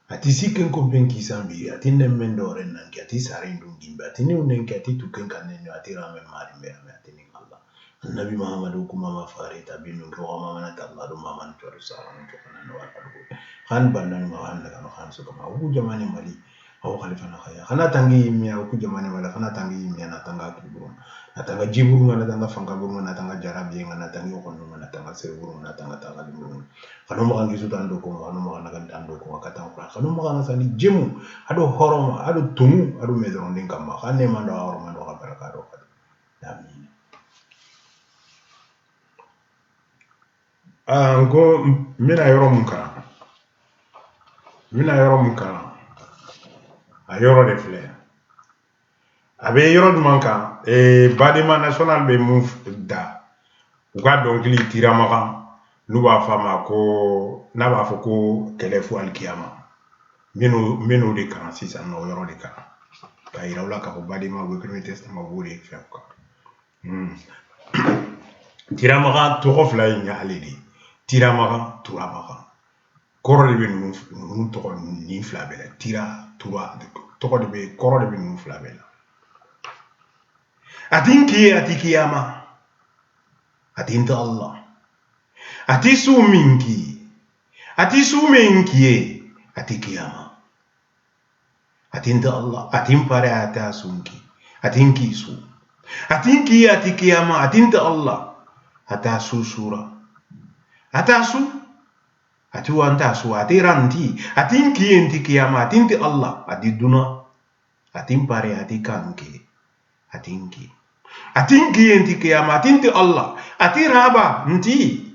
ati siken ko ben kisambi ati nemmen dore nan ki ati sare ndum gimbe ati ni unen ki ati tuken kanen ati ramen mari be ati ni Allah annabi muhammad kuma ma fare ta binu ko ma mana ta Allah dum man to salam to kana no wa han bannan ma han daga no han so kama u jamani mali aw khalifa na khaya khana tangi mi aw ku jamani wala khana tangi mi na tanga kiburu na tanga jiburu na tanga fanga buru na tanga jarabi na tanga ko no na tanga seburu na tanga tanga liburu khano mo kan gisu tan do ko khano mo kan tan do ko kata ko khano mo kan sani jemu ado horoma ado tumu ado medron din kama khane man do horoma do ka baraka do amin ngo mina yoro munka a yoro de fleur abe yoro du manka badima national be move da uga donkili tiramaka nuba fama ko naba foko kelefu alkiyama minu de kan sisan no yoro de kan ka irawla ka ko badima go premier testament wuri fekka tiramaka to of la nya alidi tiramaka turamaka koro de be nu to ni flabela tira tura to ko de be koro de be nu flabela atinki atikiyama atinta Allah ati suminki atikiyama atinta Allah atimpare ata sunki atinki su atinki atikiyama atinta Allah ata susura ata su ati wanta su ati ranti atinki entikiyama atinti Allah adiduna atimpare atikanki atinki entikiyama atinti Allah ati raba nti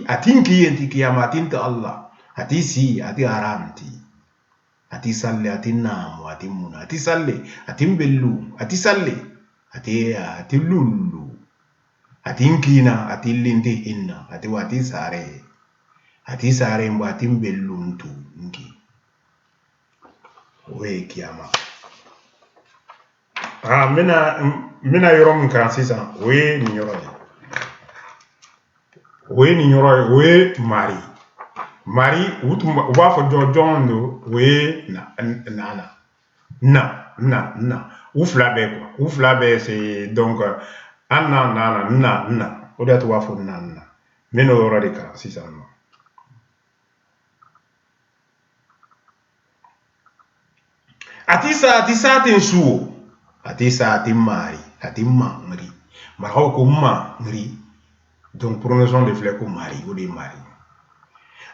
atinki entikiyama atinti Allah ati si ati aranti ati salle ati namu ati muna ati salle ati bellu ati salle ati lullu ati nkina ati lindi inna ati wati sare mbo ati bellu ntu nki we kiyama mina yoro mun kan sisan we ni yoro we mari uba fo jojondo we na ufla be c'est donc na o da to wa fo na mino yoro de kan sisan no atisa tin suo atisa tin mari atin mari marho ko mari donc prononçons de flèche ko mari ou de mari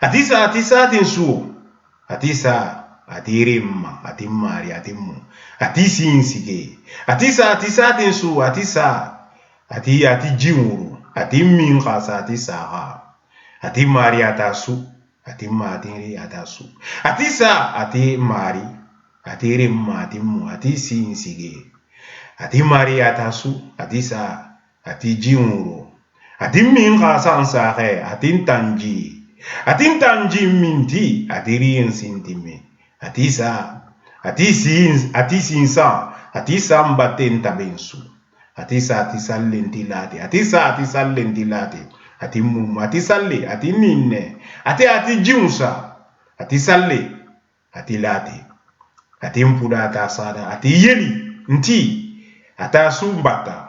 atisa tin suo atisa atirimma atin mari atin mu atisin sige atisa tin suo atisa ati jiwuru atin min khasa atisa atin mari atasu atin matiri atasu atisa ati mari ati rimma ati mu ati sin sige ati mari atasu atisa ati jiwuru ati min khasa ansare ati tanji minti ati rien sintime atisa ati sin sa ati sambaten tabensu atisa lentilati ati mum ati salle ati ninne ati jiunsa ati salle ati lati ati mpuda ata sada ati yeli nti ata sumbata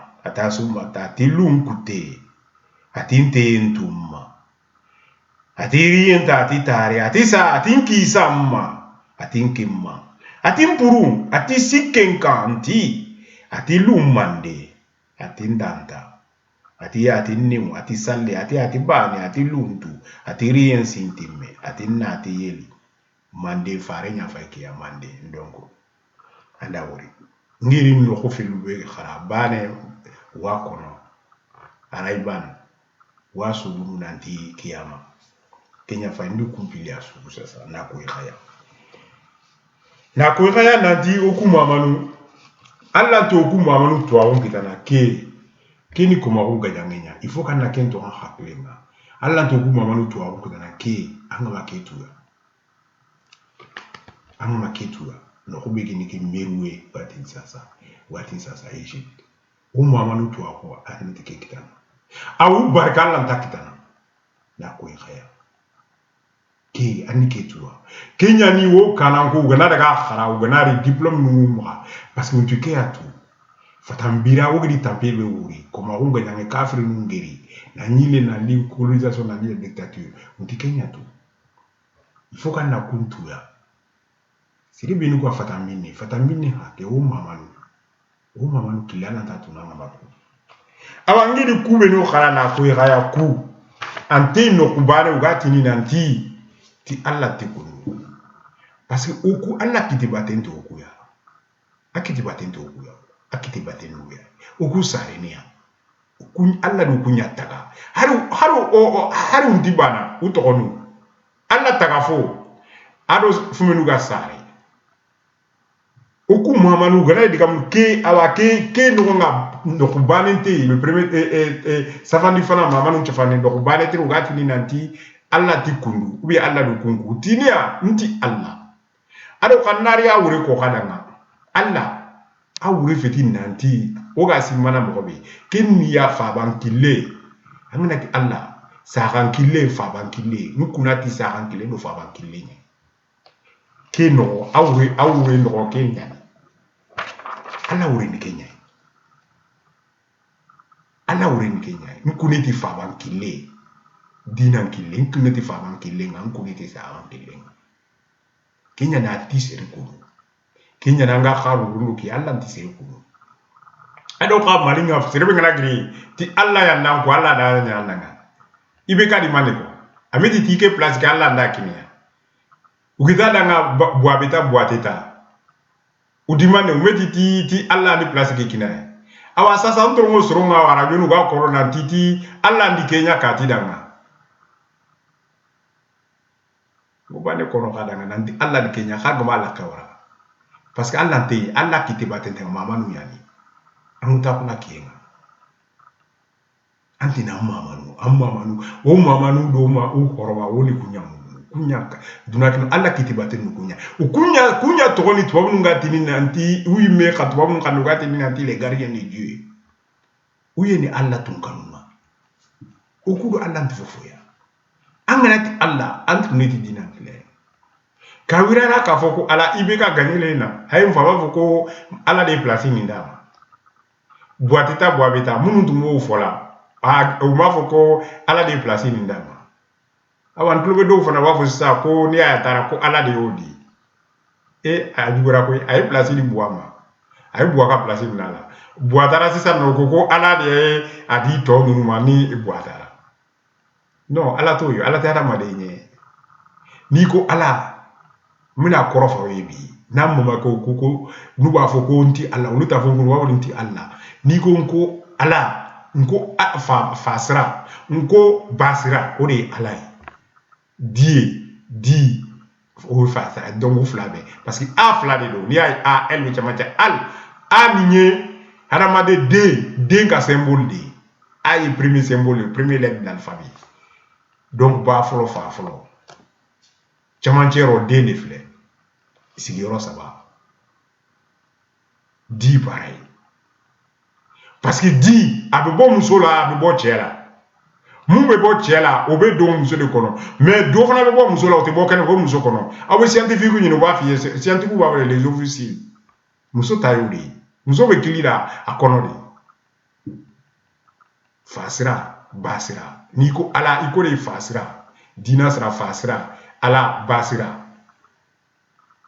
ati lunkute ati ntentumma ati rienta ati tare ati nkisama ati nkimma ati mpuru ati sikenkanti ati lumande ati ndanta ati nimu ati salle ati bani ati luntu ati rien sintime ati nati yeli mande fare nya fake ya mande ndongo anda wori ngiri no ko filube khara bane wa kono araiban wa subunu nanti kiyama kenya fa ndu kumpilia subu sasa na kuikaya nanti okumu amanu Allah to okumu amanu to awon kitana keni kuma ruga jangenya ifo kana kento ha haklenga Allah to okumu amanu to awon kitana anga maketua no kubegi niki merwe watin sasa Egypt amanu to akwa anti kitana awu barka Allah takitana na kuikaya anike tuwa Kenya ni wo kananko ugana daga khara ugana ri diplôme numu parce que tu ke atu fatambira wogidi tampebe wuri koma unga nyange kafiri nungeri na nyile na li colonisation na li dictature unti Kenya tu il faut qu'on a kuntu ya siri binu kwa fatambini hake o mamanu kilana tatu na mabaku awangiri kube no khara na ko ya ku ante no kubare ugati ni nanti ti Allah te kunu parce que oku Allah kiti batento oku ya akiti batento oku ya akiti batento ya oku sarenia oku Allah do kunya taga haru ndibana utokonu Allah taga fo ado fumenu ga sare oku mamanu gana digam ke awake ke no nga no kubanente le premier savandi fana mamanu chafani do kubanete ugati ni nanti Allah ti kundu ubi Allah do kungu tinia nti Allah ado kanari ya wuri ko kadanga Allah a wuri feti nanti oga simana mobe ken ya fa bankile amina ki Allah sa bankile fa bankile nukunati sa bankile no fa bankile ni keno awure no Kenya Allah wuri ni Kenya Allah wuri ni Kenya nukuneti fa bankile dinan kile nukuneti fa bankile nukuneti sa bankile Kenya na tisere kuno Kenya na nga kharu rundu ki Allah tisere kuno ado ka malinga serebe ngana gri ti Allah ya nanko Allah da nya nanga ibe ka di maneko ameti tike place ka Allah nda kimia ukita danga boabeta boateta udimane umeti ti Allah ni place ke kinaya awa sasa ntongo soronga wara jonu ga corona titi Allah ndi Kenya ka ti danga bane kono kadanga nanti Allah di Kenya khagma la kawara parce que Allah te Allah kiti batente mamanu yani amuta kuna kienga anti na mamanu o mamanu do ma o korwa woni kunya dunakino Allah kiti batenu kunya to ni to ngati ni nanti wi me khatwa mun kanu ngati ni nanti les gardiens de Dieu uye ni Allah tunkanuma okudo Allah ntifofoya anganati Allah antuneti dinan kile kawira na ka foko ala ibeka ganile na hay mfaba foko ala de place ni ndama boateta boabeta mununtu mo fola o ma foko ala de place ni ndama awan tulobe do fona wa fo sa ko ni ayatara ko ala de odi e ajibura ko ay place ni boama ay boaka place ni nala boatara sisa no ko ala de adi to nunu mani boatara non ala to yo ala tara madenye niko ala mina korofa webi namma mako kuko nuba foko nti ala uluta foko nuba nti ala niko nko ala nko fasra nko basira ode ala di o fasra donc flabe parce que a flade do ni a el mi chamata al a minye haramade d ka symbole de a est premier symbole le premier lettre de l'alphabet. Donc, ba folo fa folo. Chamanchero de nefle. Sigiro ça va. Di pareil. Parce que di, abebo musola, abebo chela. Mumbe bo chela, obe do muso de kono. Mais do fana bebo musola, ote bo kene bo muso kono. Awe scientifique ni no ba fiye, scientifique ba les officiers. Muso tayuri. Muso be kilira akono de. Fasira. Basira niko ala ikore fasira dina sera fasira ala basira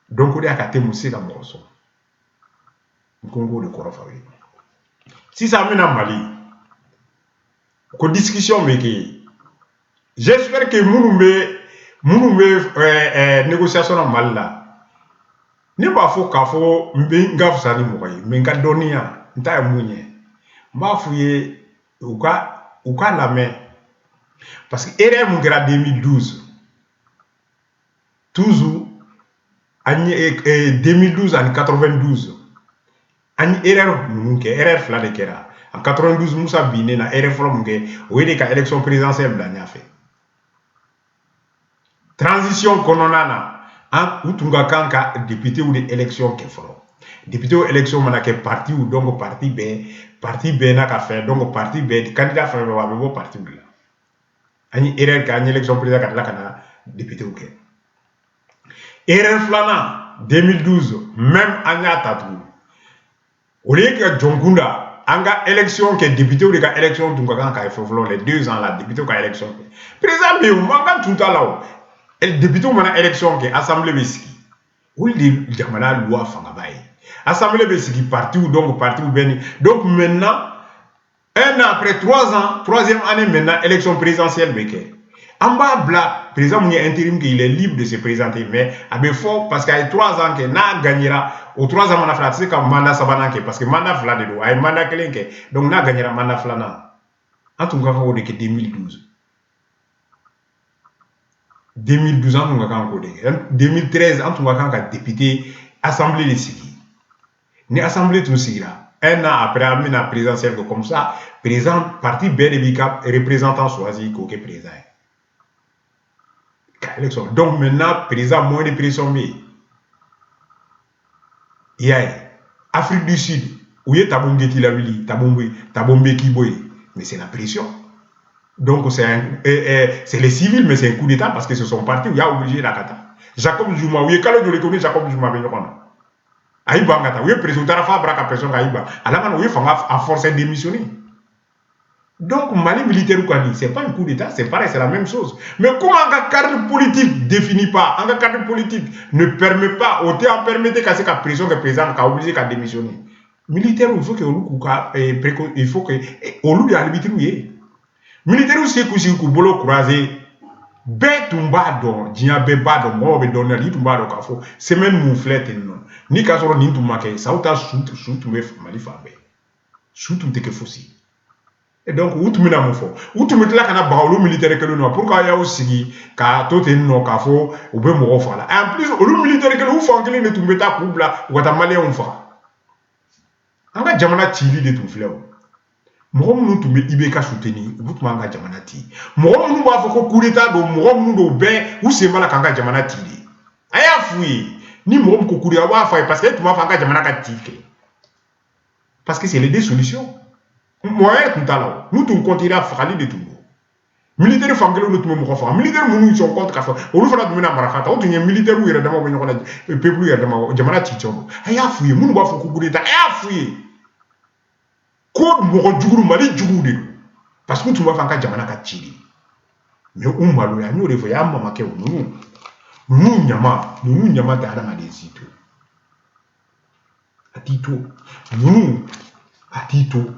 donc on est à côté musika moso nkongo de korofawe si ça mena Mali ko discussion meke j'espère que munu négociation na Mali là ne ba fo ka fo mbe ngaf sani moy me nga donia nta munye mba fuye uka la main parce que erreur mon grade 2012 toujours ani 2012 en 92 ani erreur mun ke erreur fla de kera en 92 Moussa Biné na erreur fla mun ke wede ka élection présidentielle la nya fait transition kononana en utunga kanka député ou de élection ke flo député ou élection manake parti ou donc parti B na ka fait donc parti B candidat fa wa bo parti B la ani erreur ka ani élection président ka la kana député ou ke erreur flana 2012 même anya tatu au lieu que Jongunda anga élection que député ou les élection tout quand ka foflo les 2 ans là député ka élection président bi manga tout à là el député mana élection que assemblée beski ou li jamana loi fanga bay assemblée beski parti ou donc parti ou beni donc maintenant un an après 3 ans troisième année maintenant élection présidentielle beke en bas bla président mon intérim qu'il est libre de se présenter mais avec fort parce qu'il y a 3 ans que na gagnera aux 3 ans mandat c'est comme mandat sabana parce que mandat fla de do ay mandat kelenke donc na gagnera mandat fla na en tout cas on est que 2012 en tout cas 2013 en tout cas député assemblée de Sigi ni assemblée tout Sigira un an après la présidentielle comme ça président parti BDBK représentant choisi qu'au président donc maintenant président moins de pression il y a Afrique du Sud où il y a Tabongeti la Wili Tabombe Kiboy mais c'est la pression donc c'est les civils mais c'est un coup d'état parce que ce sont partis où il y a obligé la kata Jacob Zuma où il y a quand le reconnu Jacob Zuma Aïba ngata où il président Tarafa braka pression Aïba alors où il faut à forcer démissionner. Donc, Mali militaire ou quoi, c'est pas un coup d'état, c'est pareil, c'est la même chose. Mais comment un cadre politique définit pas, un cadre politique ne permet pas, au théâtre permettre qu'à cette prison que le président a obligé qu'à démissionner. Militaire, il faut il faut que, au lieu de l'arbitre, militaire aussi, que bolo croisé, bête tumbado, dia bebado, moi, bedonna, li tumbado, kafo, semaine mouflette, non. Ni kasoro, ni tumake, ça ou ta shoot, mais Mali fabe. Shoot, ou te que fossi. Et donc, où tu mets la moufo, où tu mets là qu'on a baoulou militaire que nous, pourquoi il y a aussi qu'à tout est non qu'à faux ou bien mon là. Et en plus, au militaire que nous faisons, que nous mettons à couple là, ou à ta malien on fera. On va jamana tili de tout fleur. Moi, nous tu mets IBK soutenir, vous tu m'as jamana tili. Moi, nous va faire coup d'état de moi, nous de ben, ou c'est mal à kanga jamana tili. Aya fouille, ni moi, coup d'état, ou à faire parce que tu m'as fait jamana tili. Parce que c'est les deux solutions. Moi, tout à l'heure, nous devons continuer à faire de tout. Militaire fangelo nous tout monde faire. Militaire nous sont contre kafa. On nous fera de mena marafata. On tient militaire où il est d'abord venir on peuple où il est d'abord. Jamana tichombo. Aya fouiller. Nous va faire coup d'état. Aya fouiller. Code mo djuguru mali djuguru. Parce que tu vas faire jamana ka tchili. Mais on malo ya nous revoya ya mama ke nous. Nous nyama ta na desito. Atito. Nous atito.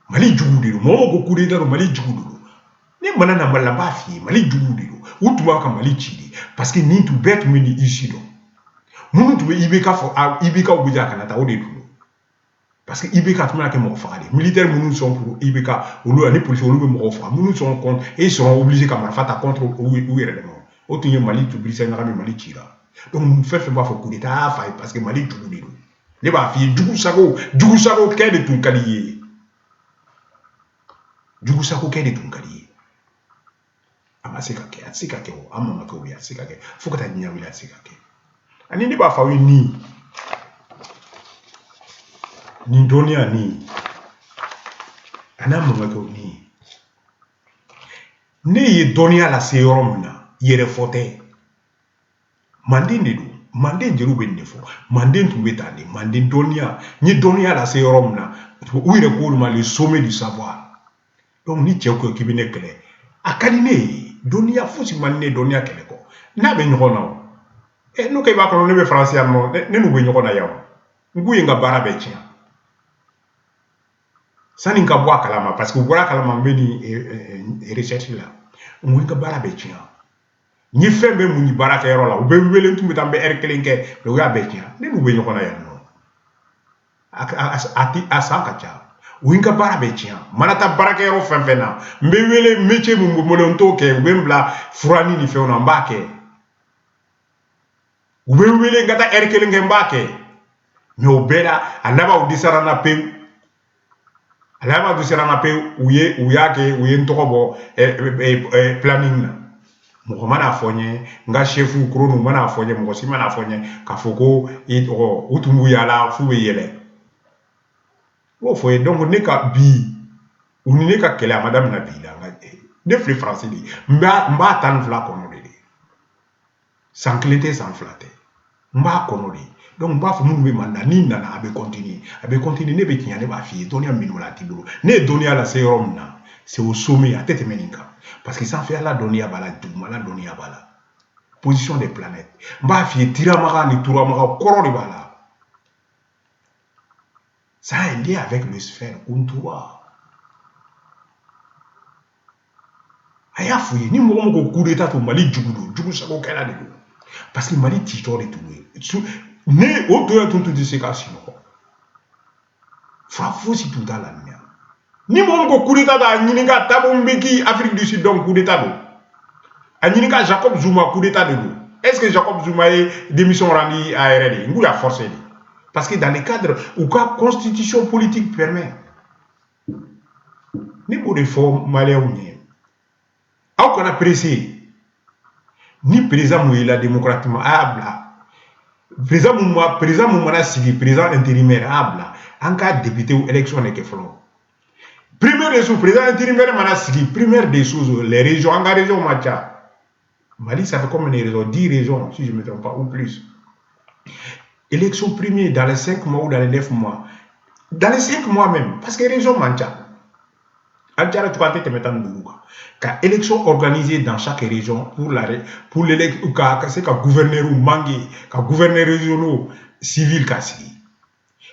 Mali jugudiru mo ko kudeta mali jugudiru ni manana malamba fi mali jugudiru utuma ka mali chidi parce que ni tu bet mini ici do munu tu ibeka fo ibeka obuja kanata o de tout parce que ibeka tu na ke mo fa de militaire munu sont pour ibeka ou les policiers ou mo fa munu sont contre et ils seront obligés comme fata contre ou réellement otunye mali tu brisa na mali chira donc nous fait pas fo kudeta fa parce que mali jugudiru les ba fi jugu sago quel de tout kaliye jugu sago quel de tout kaliye amaseka ke atsika ke o amama ke o ya atsika ke fokata nya wila atsika ke ani ne ba fa wi ni donia ni anamama ke o ni ne ye donia la se yoromna yere fote mandinde do manden jeru be nefo manden tumbetande manden donia ni donia la se yoromna où il est le sommet du savoir donc ni tcheko ki bine kele akadine donia fusi manne donia kele ko na be nyona e no ke ba ko ne be français no ne no be nyona yaw nguye nga bara be tia sani nka bwa kalama parce que bwa kalama mbeni recherche la nguye nga bara be tia ni fembe mu ni bara ka yoro la ube wele ntumbe tambe erkelenke be ya be tia ne no be nyona yaw no ati asaka cha winka bara be tia manata baraka yoro fenfena mbe wele métier mu molonto ke ubembla furani ni fe ona mbake ube wele ngata erkelenke mbake no bela alaba udisara na pe uye ntokobo planning na mo mana fonye nga chefu krono mana fonye mo si mana fonye kafoko utumu yala fu yele wo foye donc ne ka bi ou ne ka kele madame na bi la de filɛ français de n b'a tan ni fila kɔnɔ de san kelen tɛ san fila tɛ n b'a kɔnɔ de donc n b'a fɔ minnu bɛ Mali la n'i nana a bɛ continuer ne bɛ tiɲɛ ne b'a f'i ye dɔnniya min b'a la a t'i bolo ne ye dɔnniya lase yɔrɔ min na c'est au sommet a tɛ tɛmɛ nin kan parce que sanfɛla dɔnniya b'a la dugumala dɔnniya b'a la position des planètes n b'a f'i ye tiramaga ni turamaga kɔrɔ de b'a la ça a un lien avec le sphère Untura. A y'a f'u ye ni mɔgɔ min ko coup d'état to Mali jugu don jugu sago kɛla de don parce que Mali titɔ de tun ye ne o to ye tun tɛ se k'a sinɔgɔ fura fosi tun t'a la ni mɔgɔ min ko coup d'état a ɲininka Thabo Mbeki Afrique du Sud donc coup d'état don a ɲininka Jacob Zuma coup d'état de don est-ce que Jacob Zuma ye démission rendu a yɛrɛ de n k'u y'a forcé de parce que dans le cadre où la constitution politique permet ni b'o de fɔ maliyɛnw ye aw kana pressé ni président mun yela démocratiquement a y'a bila président mun mana sigi président intérimaire a y'a bila an ka député ou élection de kɛ fɔlɔ première des choses président intérimaire mana sigi première des choses les régions an ka région ma ca Mali ça fait combien de régions 10 régions si je ne me trompe pas ou plus élection première dans les 5 mois ou dans les 9 mois dans les 5 mois même parce que région man ca an cara cogoya tɛ tɛmɛ 15 kan ka élection organisée dans chaque région pour l'élection ka se ka gouverneur mangué ka gouverneurs régionaux civils ka sigi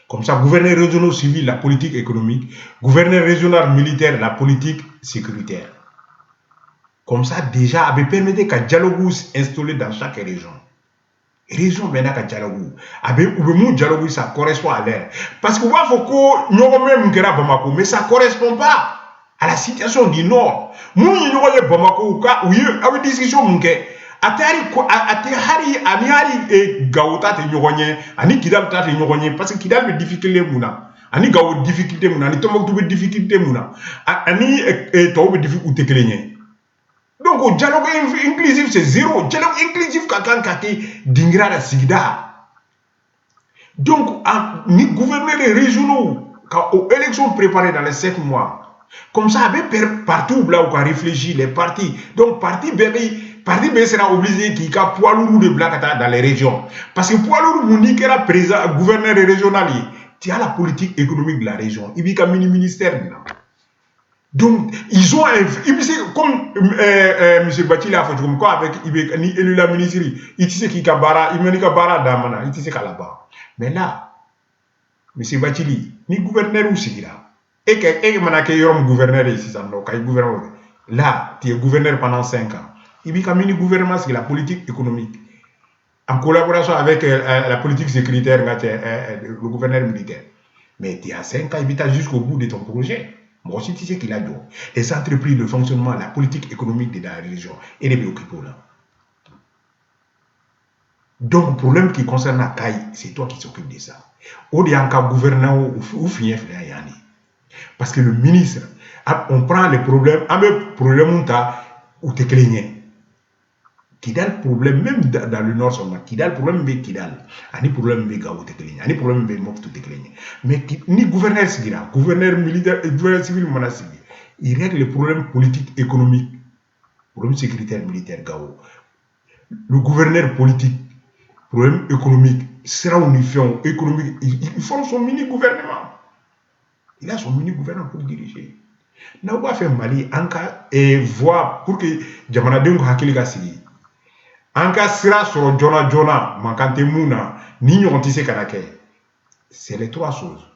comme ça gouverneurs régionaux civils la politique économique gouverneur régional militaire la politique sécuritaire comme ça déjà avait permis ka dialogue installé dans chaque région maintenant ka dialogue avait ou dialogue ça correspond à l'air parce que wa faut ko ñogo même kera Bamako mais ça correspond pas à la situation du Nord. Nous avons Bamako ou une discussion munke. Atari ani Gauta te nyogonyé ani Kidal ta te nyogonyé parce que Kidal be difficulté muna ani Gao difficulté muna ani Tombouctou be difficulté muna ani to be difficulté kelenye. Donc au dialogue inclusif c'est zéro. Dialogue inclusif kakan kaki dingra la sigida. Donc ni gouverneurs régionaux aux élections préparées dans les 7 mois. Comme ça, avec partout là où on réfléchit, les partis. Donc, parti B sera obligé qu'il y ait poids lourd de Blacata dans les régions. Parce que poids lourd, mon dit président, gouverneur régional, tu as la politique économique de la région. Il y a un mini-ministère. Donc, ils ont comme M. Bati l'a fait, comme quoi avec élu la ministre, il sait qu'il y a bara, il y a bara d'Amana, il sait qu'il y a là-bas. Mais là, M. Bati, ni gouverneur ou c'est là. Et que gouverneur ici, là, tu es gouverneur pendant 5 ans. Il y a un mini-gouvernement, c'est la politique économique. En collaboration avec la politique sécuritaire, le gouverneur militaire. Mais tu as 5 ans, il y a jusqu'au bout de ton projet. Moi aussi, tu sais qu'il a dit. Les entreprises, le fonctionnement, la politique économique de la région, et les occupés là. Donc, le problème qui concerne la CAI, c'est toi qui s'occupe de ça. Au lieu d'un gouverneur ou finir, parce que le ministre, on prend les problèmes, un problème où tu es cligné. Qui a le problème, même dans le nord seulement, qui a le problème, mais qui a le problème, mais Gao te cligné, un problème, mais Mok te cligné. Mais ni gouverneur Sigira, gouverneur militaire, gouverneur civil, il règle les problèmes politiques, économiques, problème sécuritaire, militaire, Gao. Le gouverneur politique, problème économique, sera unifié, économique, il forme son mini-gouvernement. Il a son mini-gouvernement pour diriger. N'a pas fait Mali, en cas et voir pour que Jamana Dengo Hakili Gassigi. En cas sera sur Jona, Mankante Mouna, ni Nyontise Kanake. C'est les 3 choses.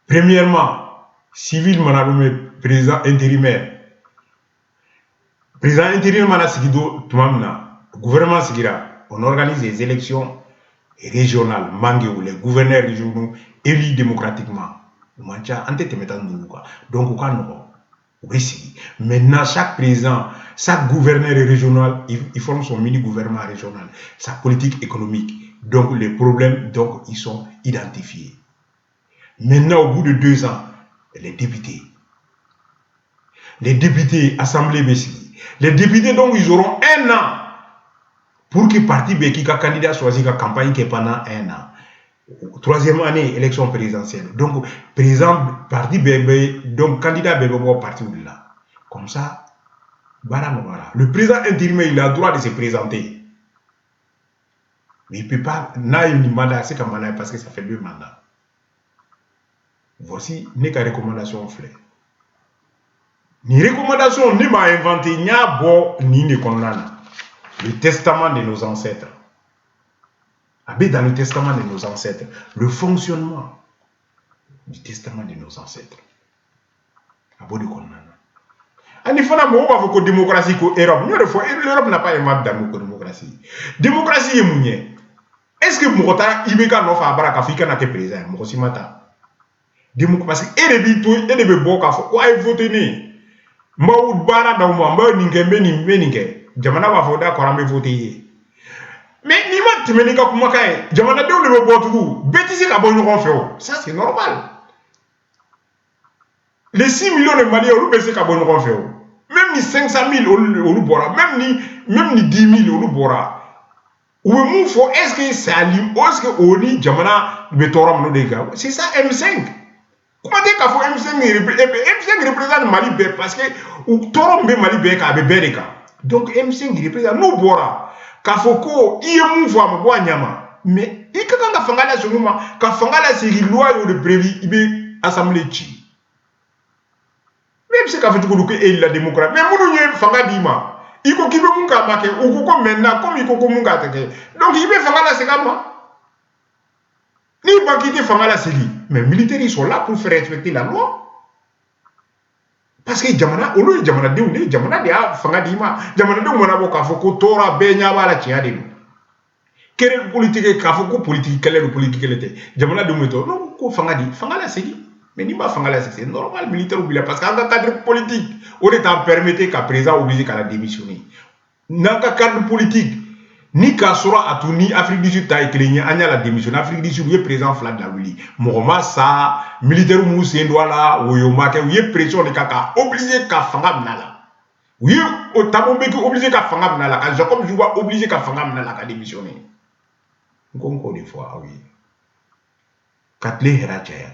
Premièrement, civil Manaloumé, président intérimaire. Président intérimaire Manasigido, Toumamna, gouvernement Sigira, on organise les élections régionales, Mangéou, les gouverneurs régionaux élus démocratiquement. Donc, maintenant, chaque président, chaque gouverneur régional, il forme son mini-gouvernement régional, sa politique économique. Donc, les problèmes, donc, ils sont identifiés. Maintenant, au bout de 2 ans, les députés, Assemblée Bessie, les députés, donc, ils auront 1 an pour que le parti Beki, candidat choisisse la campagne qui est pendant 1 an. 3e année, élection présidentielle. Donc, président, parti bébé, donc candidat bébé, parti de là. Comme ça, le président intérimaire, il a le droit de se présenter. Mais il ne peut pas, n'a une mandat, c'est comme mandat parce que ça fait 2 mandats. Voici mes recommandations. Ni recommandation, ni m'a inventé, ni a bon, ni ne condamne. Le testament de nos ancêtres. Dans le testament de nos ancêtres, le fonctionnement du testament de nos ancêtres. Abodi condamne. Il faut que la démocratie ko Europe. L'Europe n'a pas aimé la démocratie. Démocratie est mouillée. Est-ce que Mokota Ibeka n'a pas baraka Afrika n'a que président Mokosimata? Démocratie et de bon kafo quoi voter né. Mbaoud bara da mo mba ningembe ni meninge. Jamana va voter ko rambe voter. Mais ni ma timenika kuma kai. Jamana de on le botugu. Bétisi ka bon on fait. Ça c'est normal. Les 6 millions de Maliens on baisser ka bon on fait. Même ni 500 000 on bora, même ni 10 000 on bora. Ou est-ce que c'est est-ce que Oli Jamana Betoram no dega? C'est ça M5. Comment dire qu'il faut M5 représente Mali parce que ou Torom be Mali be ka be bereka. Donc M5 représente nous bora. Kafoko iye mouvo am bo nyama. Mais ikaka fangala sonuma ka fangala c'est loi yo de prévu ibe assemblée chi. Même si ka fait que la démocratie mais munu nye fanga dima. Il faut qu'il me munga make ou ko maintenant comme il faut ko munga teke donc il veut faire la segama ni pas quitter faire la série mais les militaires ils sont là pour faire respecter la loi parce que jamana olu jamana de olu jamana de a fanga dima jamana de mona boka foko tora benya bala tia de quelle politique ka foko politique quelle politique quelle était jamana de meto non ko fanga la série mais ni pas fanga la c'est normal militaire oublie parce qu'en cadre politique on est en permettre qu'à présent obligé qu'à la démissionner. Dans le cadre politique, ni qu'à sera à tout ni Afrique du Sud taille cligné, à la démission. Afrique du Sud, il est présent flag la Willy. Moroma ça, militaire moussé doit là, ou yomake, ou yé pression de kaka, obligé qu'à fangam nala. Oui, au tabombe obligé qu'à fangam nala, quand Jacob Jouba obligé qu'à fangam nala qu'à démissionner. Encore des fois, oui. Katle Herachaya.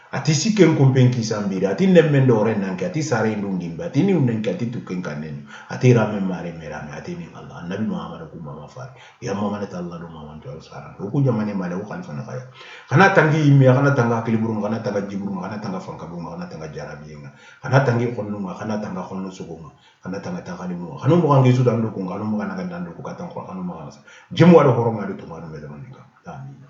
Ati si ken kompen ki sambira ati nemmen do renan ati sare ndungimba ati ni unen ati tuken kanen ati rame mare merame ati ni Allah nabi Muhammad ko mama far ya mama ta Allah do mama to sara ko jamane male ko khalifa na kaya kana tangi mi kana tanga kiliburu kana tanga jiburu kana tanga fanka bu kana tanga jarabi nga kana tangi khonnu kana tanga khonnu sugo kana tanga tanga limu kana mo ngi sudan do ko kana mo kana ko katan ko kana mo kana jemu wado horoma do to ma do me do amin